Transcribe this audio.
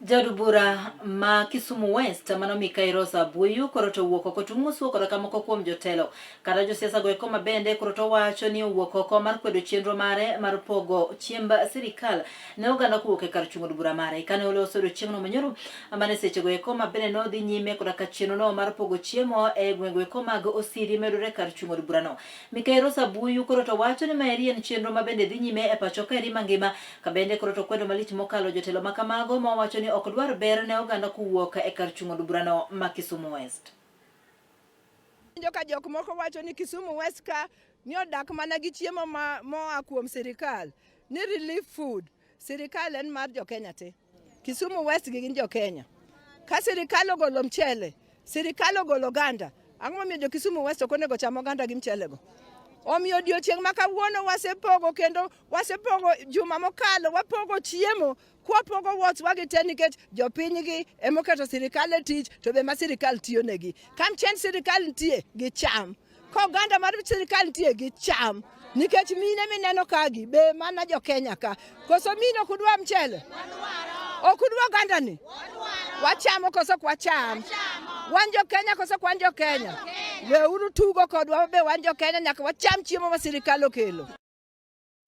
Jadu bura ma Kisumu West mano Mikai Rosa Buyu koro to wuok oko tung'uso koro kamoko kuom jotelo kata josiasa go eko mabende koro to wacho ni wuok oko mar kwedo chenro mare mar pogo chiemb sirikal ne oganda kuwuok e kar chungo od bura mare kane oloso chieng'no manyoro amane seche go eko mabende no dhi nyime kod ka chenro no mar pogo chiemo e gwenge eko mag Osiri medore kar chungo od bura no. Mikai Rosa Buyu koro to wacho ni maeri en chenro mabende dhi nyime e pacho ka eri mangima kabende koro to kwedo malich mokalo jotelo makamago ma wacho ni ok dwar ber ne oganda kuwuok e kar chungo od burano ma Kisumu West. Joka jok moko wacho ni Kisumu West ka ni odak mana gi chiemo moa kuom sirikal ni relief food sirikal en mar jo Kenya te. Kisumu West gin jo Kenya. Ka sirikal ogolo mchele, sirikal ogolo oganda, ang'o momiyo jo Kisumu West ok onego cham oganda gi mchele go? Omiyo odiochieng' ma kawuono wasepogo kendo wasepogo juma mokalo wapogo chiemo kwapogo wuoth wagi te nikech jopiny gi emoketo sirikal e tich to be ma sirikal tiyo negi. Ka mchend sirikal nitie gi cham, ka oganda mar sirikal nitie gi cham nikech mine mineno kagi be mana jo Kenya ka. Koso mine ok udwa mchele? Ok udwa oganda ni? Wachamo koso ok wacham? Wan jo Kenya koso ok wan jo Kenya? Weuru tugo kodwa be wan jo Kenya nyaka wacham chiemo ma sirikal okelo.